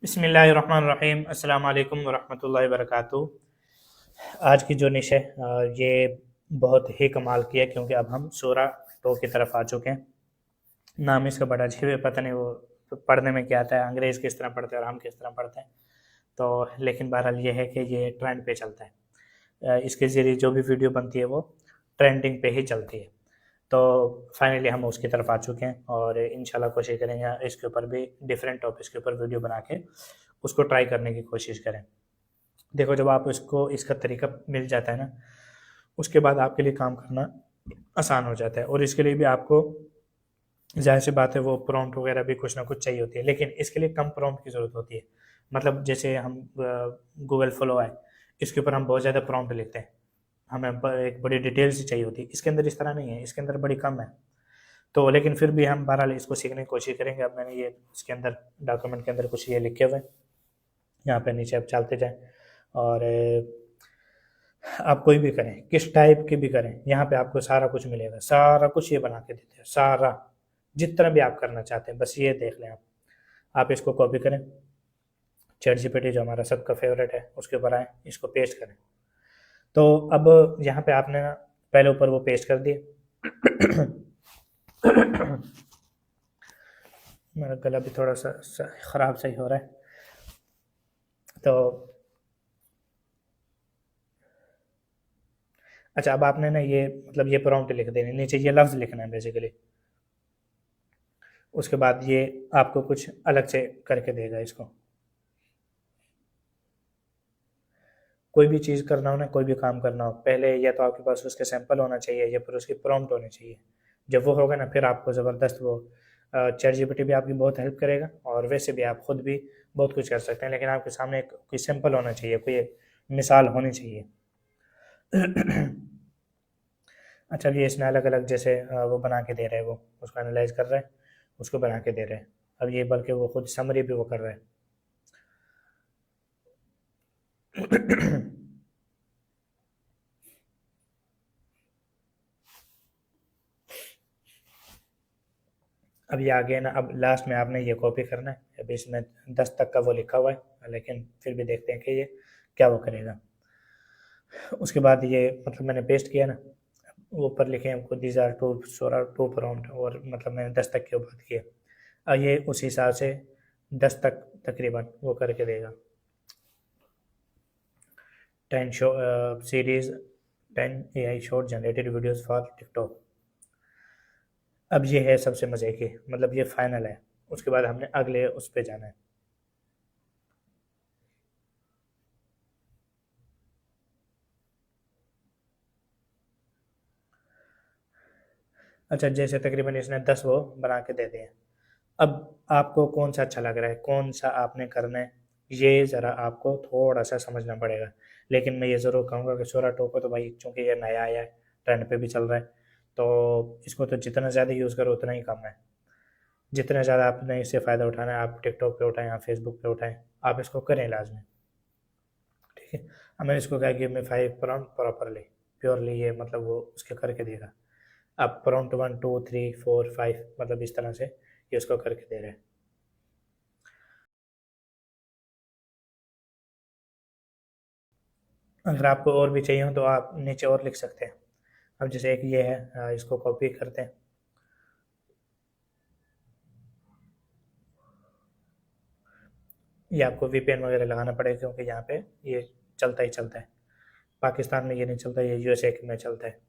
बिस्मिल्लाहिर्रहमानिर्रहीम अस्सलाम वालेकुम वरहमतुल्लाहि वबरकातुहू। आज की जो निश है ये बहुत ही कमाल की है क्योंकि अब हम सूरा 2 की तरफ आ चुके हैं। नाम इसका बड़ा अजीब है, पता नहीं वो पढ़ने में क्या आता है, अंग्रेज़ किस तरह पढ़ते हैं और हम किस तरह पढ़ते हैं। तो लेकिन बहरहाल ये है कि ये ट्रेंड पे चलता है। इसके ज़रिए जो भी वीडियो बनती है वो ट्रेंडिंग पे ही चलती है। तो फाइनली हम उसकी तरफ आ चुके हैं और इंशाल्लाह कोशिश करेंगे इसके ऊपर भी डिफरेंट टॉपिक्स के ऊपर वीडियो बना के उसको ट्राई करने की कोशिश करें। देखो, जब आप इसको इसका तरीका मिल जाता है ना, उसके बाद आपके लिए काम करना आसान हो जाता है और इसके लिए भी आपको ज़ाहिर सी बात है वो प्रॉम्प्ट वगैरह भी कुछ ना कुछ चाहिए होती है, लेकिन इसके लिए कम प्रॉम्प्ट की ज़रूरत होती है। मतलब जैसे हम गूगल फ्लो है, इसके ऊपर हम बहुत ज़्यादा प्रॉम्प्ट लिखते हैं, हमें एक बड़ी डिटेल्स ही चाहिए होती है। इसके अंदर इस तरह नहीं है, इसके अंदर बड़ी कम है। तो लेकिन फिर भी हम बहरहाल इसको सीखने की कोशिश करेंगे। अब मैंने ये इसके अंदर डॉक्यूमेंट के अंदर कुछ ये लिखे हुए हैं, यहाँ पे नीचे आप चलते जाएँ और आप कोई भी करें, किस टाइप की भी करें, यहाँ पे आपको सारा कुछ मिलेगा, सारा कुछ ये बना के देते हैं, सारा जितना भी आप करना चाहते हैं, बस ये देख लें आप। आप इसको कॉपी करें, चैट जीपीटी जो हमारा सबका फेवरेट है उसके ऊपर आएँ, इसको पेस्ट करें। तो अब यहाँ पे आपने ना पहले ऊपर वो पेस्ट कर दिए। मेरा गला भी थोड़ा सा ख़राब सही हो रहा है। तो अच्छा, अब आपने ना ये मतलब ये प्रॉम्प्ट लिख देने, नीचे ये लफ्ज़ लिखना है बेसिकली। उसके बाद ये आपको कुछ अलग से करके देगा इसको। कोई भी चीज़ करना हो ना, कोई भी काम करना हो, पहले या तो आपके पास उसके सैंपल होना चाहिए या फिर उसकी प्रॉम्प्ट होनी चाहिए। जब वो होगा ना, फिर आपको ज़बरदस्त वो चैट जीपीटी भी आपकी बहुत हेल्प करेगा और वैसे भी आप खुद भी बहुत कुछ कर सकते हैं, लेकिन आपके सामने एक कोई सैंपल होना चाहिए, कोई एक मिसाल होनी चाहिए। अच्छा, अब ये इसमें अलग-अलग जैसे वो बना के दे रहे हैं, वो उसको एनालाइज़ कर रहे हैं, उसको बना के दे रहे हैं। अब ये बल्कि वो खुद समरी भी वो कर रहा है। अब ये आगे ना, अब लास्ट में आपने ये कॉपी करना है। अभी इसमें 10 तक का वो लिखा हुआ है, लेकिन फिर भी देखते हैं कि ये क्या वो करेगा। उसके बाद ये मतलब मैंने पेस्ट किया ना, वो ऊपर लिखे हैं आपको these are two Sora two prompt, और मतलब मैंने 10 तक की बात की है। अब ये उस हिसाब से 10 तक तकरीबन वो करके देगा। 10 show series 10 AI short generated videos for TikTok. अब ये है सबसे मज़े की, मतलब ये फाइनल है। उसके बाद हमने अगले उस पे जाना है। अच्छा, जैसे तकरीबन इसने 10 वो बना के दे दिए। अब आपको कौन सा अच्छा लग रहा है, कौन सा आपने करना है, ये ज़रा आपको थोड़ा सा समझना पड़ेगा। लेकिन मैं ये ज़रूर कहूँगा कि सूरा टू को तो भाई चूँकि ये नया आया है, ट्रेंड पे भी चल रहा है, तो इसको तो जितना ज़्यादा यूज़ करो उतना ही कम है। जितना ज़्यादा आपने इससे फ़ायदा उठाना है, आप टिकटॉक पे उठाएँ, आप फेसबुक पे उठाएँ, आप इसको करें लाजमी। ठीक है। अब मैंने इसको कहा कि मैं 5 प्रॉम्प्ट प्रॉपरली, प्योरली ये मतलब वो उसके करके देगा। अब प्रॉम्प्ट 1 2 3 4 5 मतलब इस तरह से ये उसको करके दे रहे हैं। अगर आपको और भी चाहिए हो तो आप नीचे और लिख सकते हैं। अब जैसे एक ये है, इसको कॉपी करते हैं। ये आपको वीपीएन वगैरह लगाना पड़ेगा क्योंकि यहाँ पे ये चलता ही चलता है। पाकिस्तान में ये नहीं चलता, ये यूएसए में चलता है।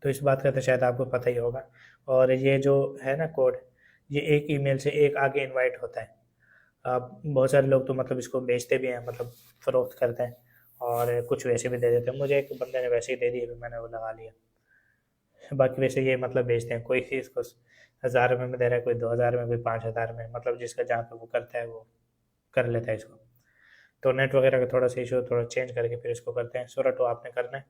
तो इस बात का तो शायद आपको पता ही होगा। और ये जो है ना कोड, ये एक ईमेल से एक आगे इनवाइट होता है। अब बहुत सारे लोग तो मतलब इसको बेचते भी हैं, मतलब फ़रोख्त करते हैं, और कुछ वैसे भी दे देते हैं। मुझे एक बंदे ने वैसे ही दे दिए, फिर मैंने वो लगा लिया। बाकी वैसे ये मतलब बेचते हैं, कोई इसको 1000 रुपये में दे रहा है, कोई 2000 में, कोई 5000 में, मतलब जिसका जहाँ पे वो करता है वो कर लेता है इसको। तो नेट वगैरह का थोड़ा सा इशू, थोड़ा चेंज करके फिर इसको करते हैं। सूरत तो आपने करना है।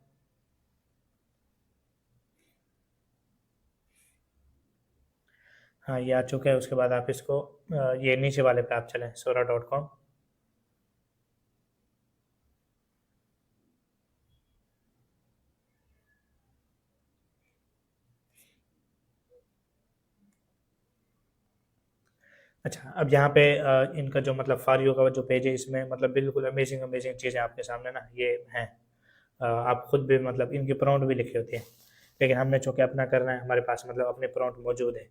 हाँ, ये आ चुका है। उसके बाद आप इसको ये नीचे वाले पे आप चलें, sora.com। अच्छा, अब यहाँ पे इनका जो मतलब फारियो का जो पेज है, इसमें मतलब बिल्कुल अमेजिंग अमेजिंग चीज़ें आपके सामने ना ये हैं। आप खुद भी मतलब इनकी प्रॉम्प्ट भी लिखी होती है, लेकिन हमने चूँकि अपना करना है, हमारे पास मतलब अपने प्रॉम्प्ट मौजूद है।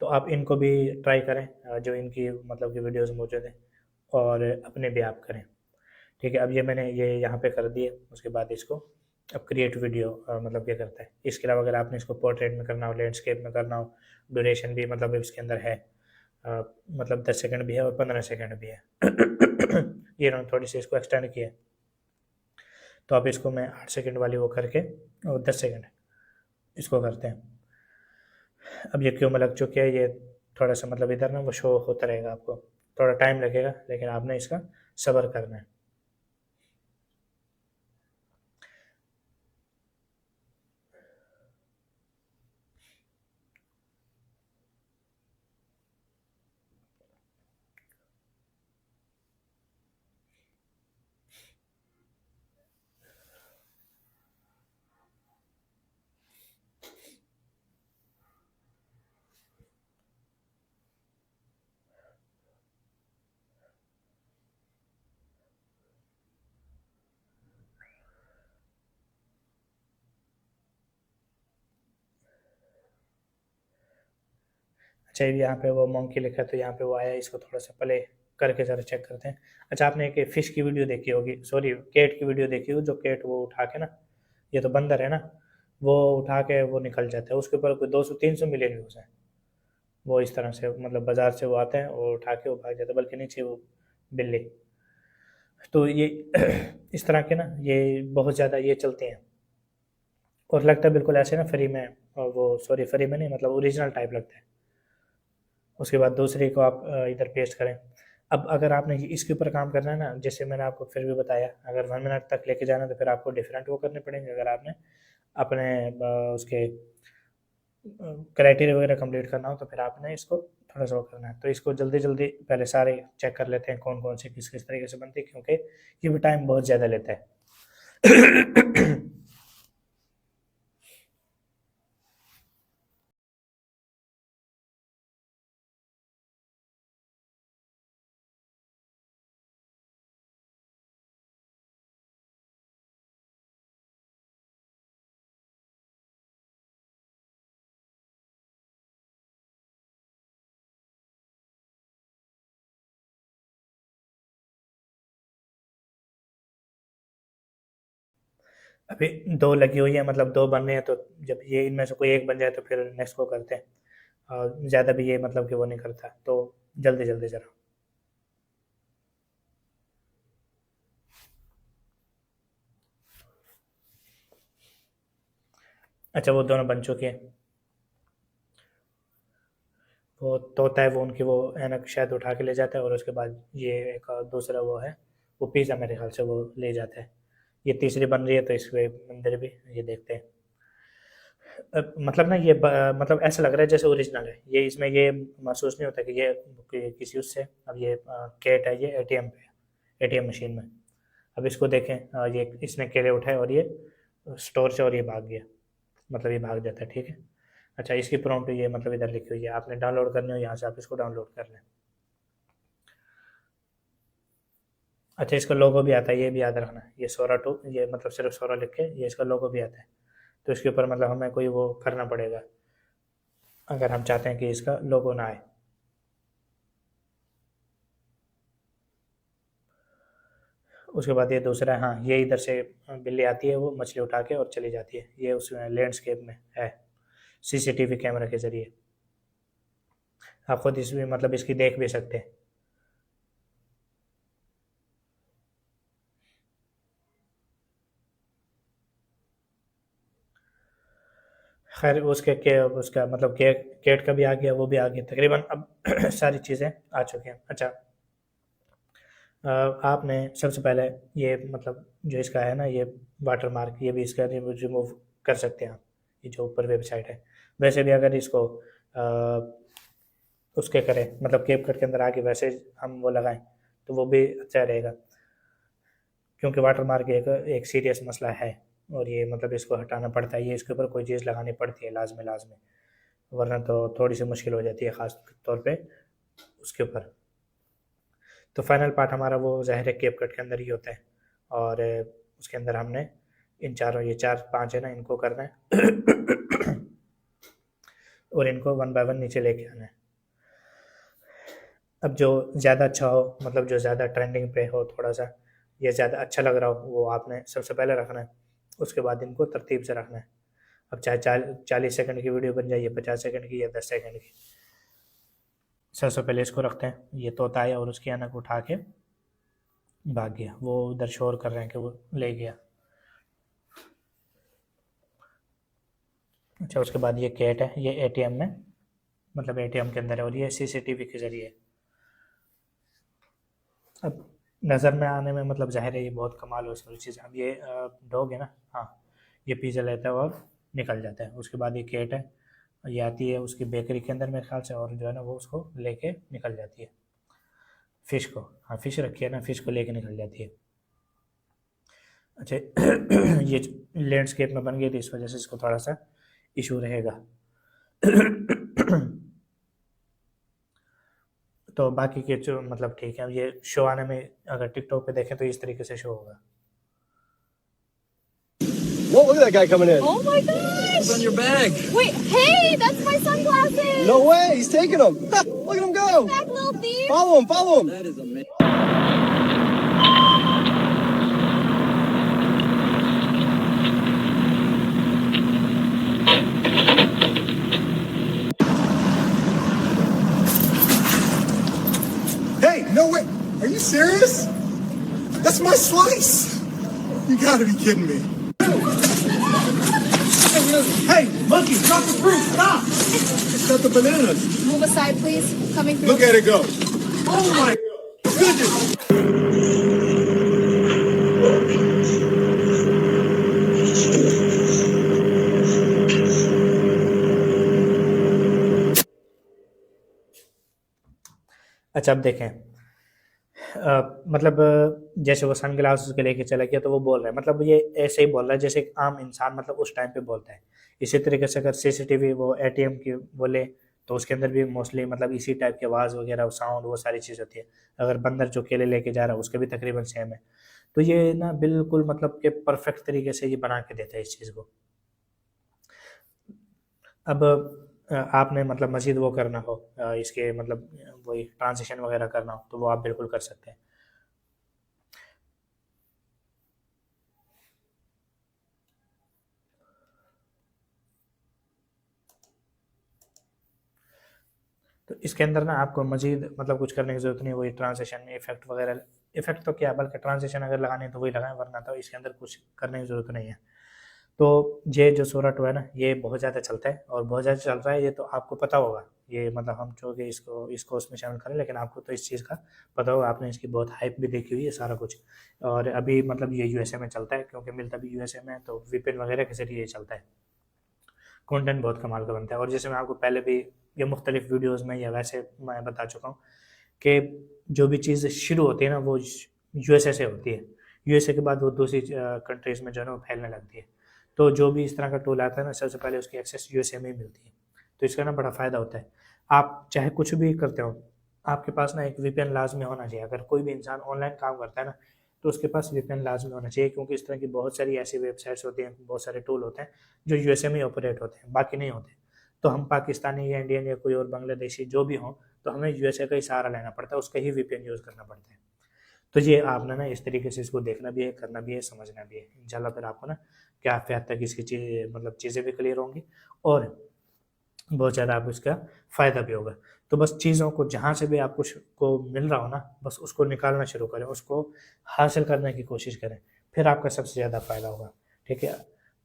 तो आप इनको भी ट्राई करें, जो इनकी मतलब की वीडियोस मौजूद हैं, और अपने भी आप करें। ठीक है, अब ये मैंने ये यहाँ पे कर दिए। उसके बाद इसको अब क्रिएट वीडियो मतलब क्या करता है, इसके अलावा अगर आपने इसको पोर्ट्रेट में करना हो, लैंडस्केप में करना हो, ड्यूरेशन भी मतलब इसके अंदर है। अ, मतलब 10 सेकंड भी है और 15 सेकंड भी है। ये इन्होंने थोड़ी सी इसको एक्सटेंड किया है। तो अब इसको मैं 8 सेकंड वाली वो करके और 10 सेकंड इसको करते हैं। अब ये क्यों में लग चुकी है, ये थोड़ा सा मतलब इधर ना वो शो होता रहेगा आपको। थोड़ा टाइम लगेगा, लेकिन आपने इसका सब्र करना है। अच्छा, ये यहाँ पे वो मोंकी लिखा है, तो यहाँ पे वो आया, इसको थोड़ा सा प्ले करके ज़रा चेक करते हैं। अच्छा, आपने एक फिश की वीडियो देखी होगी, सॉरी कैट की वीडियो देखी हो, जो कैट वो उठा के ना, ये तो बंदर है ना, वो उठा के वो निकल जाता है, उसके ऊपर कोई 200-300 मिलियन व्यूज़ हैं। वो इस तरह से मतलब बाजार से वो आते हैं और उठा के वो भाग जाते हैं, बल्कि नीचे वो बिल्ली। तो ये इस तरह के ना ये बहुत ज़्यादा ये चलते हैं, और लगता है बिल्कुल ऐसे ना फ्री में, और वो सॉरी फ्री में नहीं, मतलब ओरिजिनल टाइप लगता है। उसके बाद दूसरे को आप इधर पेस्ट करें। अब अगर आपने इसके ऊपर काम करना है ना, जैसे मैंने आपको फिर भी बताया, अगर 1 मिनट तक लेके जाना है तो फिर आपको डिफरेंट वो करने पड़ेंगे। अगर आपने अपने उसके क्राइटेरिया वगैरह कंप्लीट करना हो तो फिर आपने इसको थोड़ा सा वो करना है। तो इसको जल्दी जल्दी पहले सारे चेक कर लेते हैं, कौन कौन से किस किस तरीके से बनते हैं, क्योंकि ये भी टाइम बहुत ज़्यादा लेता है। अभी दो लगी हुई है, मतलब दो बन रहे हैं, तो जब ये इनमें से कोई एक बन जाए तो फिर नेक्स्ट को करते हैं। और ज़्यादा भी ये मतलब कि वो नहीं करता, तो जल्दी जल्दी जरा। अच्छा, वो दोनों बन चुके हैं। वो तोता है, वो उनकी वो ऐनक शायद उठा के ले जाता है, और उसके बाद ये एक और दूसरा वो है, वो पिज़्ज़ा मेरे ख्याल से वो ले जाता है। ये तीसरी बन रही है, तो इसके अंदर भी ये देखते हैं। मतलब ना ये मतलब ऐसा लग रहा है जैसे ओरिजिनल है ये, इसमें ये महसूस नहीं होता कि ये किसी उससे। अब ये कैट है, ये एटीएम पे, एटीएम मशीन में। अब इसको देखें, ये इसने केले उठाए और ये स्टोर से, और ये भाग गया, मतलब ये भाग जाता है। ठीक है। अच्छा, इसकी प्रॉम्प्ट ये मतलब इधर लिखी हुई है, आपने डाउनलोड करनी हो यहाँ से आप इसको डाउनलोड कर लें। अच्छा, इसका लोगो भी आता है, ये भी याद रखना, ये सोरा टू, ये मतलब सिर्फ सोरा लिख के ये इसका लोगो भी आता है। तो इसके ऊपर मतलब हमें कोई वो करना पड़ेगा, अगर हम चाहते हैं कि इसका लोगो ना आए। उसके बाद ये दूसरा, हाँ, ये इधर से बिल्ली आती है, वो मछली उठा के और चली जाती है, ये उसमें लैंडस्केप में है, सीसीटीवी कैमरा के जरिए। आप खुद इसमें मतलब इसकी देख भी सकते हैं। खैर उसके के उसका मतलब केट का भी आ गया, वो भी आ गया तकरीबन। अब सारी चीज़ें आ चुकी हैं। अच्छा, आपने सबसे पहले ये मतलब जो इसका है ना ये वाटर मार्क, ये भी इसका रिमूव कर सकते हैं आप, ये जो ऊपर वेबसाइट है। वैसे भी अगर इसको उसके करें मतलब केप कट के अंदर आके वैसे हम वो लगाएं तो वो भी अच्छा रहेगा, क्योंकि वाटर मार्क एक सीरियस मसला है, और ये मतलब इसको हटाना पड़ता है, ये इसके ऊपर कोई चीज़ लगानी पड़ती है लाजमी लाजमी, वरना तो थोड़ी सी मुश्किल हो जाती है ख़ास तौर पे उसके ऊपर। तो फाइनल पार्ट हमारा वो ज़ाहिर है कैप कट के अंदर ही होता है, और उसके अंदर हमने इन चारों, ये 4-5 है ना, इनको करना है और इनको 1 बाय 1 नीचे लेके आना है। अब जो ज़्यादा अच्छा हो, मतलब जो ज़्यादा ट्रेंडिंग पे हो, थोड़ा सा ये ज़्यादा अच्छा लग रहा हो, वो आपने सबसे पहले रखना है। उसके बाद इनको तरतीब से रखना है। अब चाहे 40 सेकंड की वीडियो बन जाए, या 50 सेकंड की, या 10 सेकंड की। सबसे पहले इसको रखते हैं, ये तोता आया और उसकी अनक उठा के भाग गया, वो उधर शोर कर रहे हैं कि वो ले गया। अच्छा, उसके बाद ये कैट है, ये एटीएम में, मतलब एटीएम के अंदर है, और ये सीसीटीवी के ज़रिए। अब नज़र में आने में मतलब ज़ाहिर है ये बहुत कमाल हो वाली चीज़ है। अब ये डॉग है ना, हाँ, ये पिज़्ज़ा लेता है और निकल जाता है। उसके बाद ये कैट है, ये आती है उसकी बेकरी के अंदर मेरे ख्याल से, और जो है ना वो उसको लेके निकल जाती है, फ़िश को। हाँ, फ़िश रखी है ना, फ़िश को लेके निकल जाती है। अच्छा ये लैंडस्केप में बन गई थी, इस वजह से इसको थोड़ा सा इशू रहेगा तो बाकी के जो मतलब ठीक है, ये शो आने में अगर टिकटॉक पे देखें तो इस तरीके से शो होगा। Whoa, look at that guy coming in. Oh my gosh! It's on your bag. Wait, hey, that's my sunglasses! No way, he's taking them. Look at him go. Back, little thief! Follow him, follow him. That is amazing. Hey, no way. Are you serious? That's my slice. You gotta be kidding me. Hey, monkey, drop the fruit. Stop. It's got the bananas. Move aside, please. Coming through. Look at it go. Oh my goodness. अच्छा, अब देखें, मतलब जैसे वो sun glasses के लेके चला गया तो वो बोल रहा है, मतलब ये ऐसे ही बोल रहा है जैसे एक आम इंसान मतलब उस टाइम पे बोलता है। इसी तरीके से अगर सीसीटीवी वो एटीएम की बोले तो उसके अंदर भी मोस्टली मतलब इसी टाइप की आवाज़ वगैरह, साउंड, वो सारी चीज़ होती है। अगर बंदर जो केले लेके जा रहा है उसके भी तकरीबन सेम है। तो ये ना बिल्कुल मतलब कि परफेक्ट तरीके से ये बना के देता है इस चीज़ को। अब आपने मतलब मज़ीद वो करना हो, इसके मतलब वही ट्रांजिशन वगैरह करना हो, तो वो आप बिल्कुल कर सकते हैं। तो इसके अंदर ना आपको मज़ीद मतलब कुछ करने की ज़रूरत नहीं है, वही ट्रांजिशन इफेक्ट वगैरह, इफेक्ट तो क्या, बल्कि ट्रांजिशन अगर लगानी है तो वही लगाएं, वरना तो इसके अंदर कुछ करने की ज़रूरत नहीं है। तो ये जो सोरा 2 है ना, ये बहुत ज़्यादा चलता है और बहुत ज़्यादा चल रहा है, ये तो आपको पता होगा। ये मतलब हम जो कि इसको उसमें शामिल करें, लेकिन आपको तो इस चीज़ का पता होगा, आपने इसकी बहुत हाइप भी देखी हुई है, सारा कुछ। और अभी मतलब ये यूएसए में चलता है, क्योंकि मिलता भी यूएसए में है, तो वीपीएन वगैरह के ज़रिए ये चलता है। कंटेंट बहुत कमाल का बनता है। और जैसे मैं आपको पहले भी ये मुख्तलिफ वीडियोज़ में या वैसे मैं बता चुका हूँ कि जो भी चीज़ शुरू होती है ना वो यूएसए से होती है। यूएसए के बाद वो दूसरी कंट्रीज़ में जो है ना वो फैलने लगती है। तो जो भी इस तरह का टूल आता है ना, सबसे पहले उसकी एक्सेस यूएसए में ही मिलती है। तो इसका ना बड़ा फ़ायदा होता है। आप चाहे कुछ भी करते हो, आपके पास ना एक वीपीएन लाज़मी होना चाहिए। अगर कोई भी इंसान ऑनलाइन काम करता है ना, तो उसके पास वीपीएन लाज़मी होना चाहिए, क्योंकि इस तरह की बहुत सारी ऐसी वेबसाइट्स होती हैं, बहुत सारे टूल होते हैं जो यूएसए में ऑपरेट होते हैं, बाकी नहीं होते। तो हम पाकिस्तानी या इंडियन या कोई और बांग्लादेशी जो भी हों, तो हमें यूएसए का ही सहारा लेना पड़ता है, उसका ही वीपीएन यूज़ करना पड़ता है। तो ये आपने ना इस तरीके से इसको देखना भी है, करना भी है, समझना भी है। इंशाल्लाह फिर आपको ना काफ़ी हद तक इसकी मतलब चीज़ें भी क्लियर होंगी और बहुत ज़्यादा आपको इसका फ़ायदा भी होगा। तो बस चीज़ों को जहाँ से भी आपको को मिल रहा हो ना, बस उसको निकालना शुरू करें, उसको हासिल करने की कोशिश करें, फिर आपका सबसे ज़्यादा फ़ायदा होगा। ठीक है?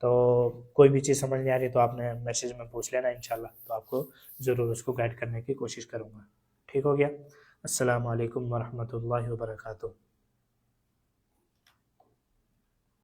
तो कोई भी चीज़ समझ नहीं आ रही तो आपने मैसेज में पूछ लेना इंशाल्लाह, तो आपको ज़रूर उसको गाइड करने की कोशिश करूँगा। ठीक हो गया? अस्सलामु अलैकुम वरहमतुल्लाहि वबरकातुहू।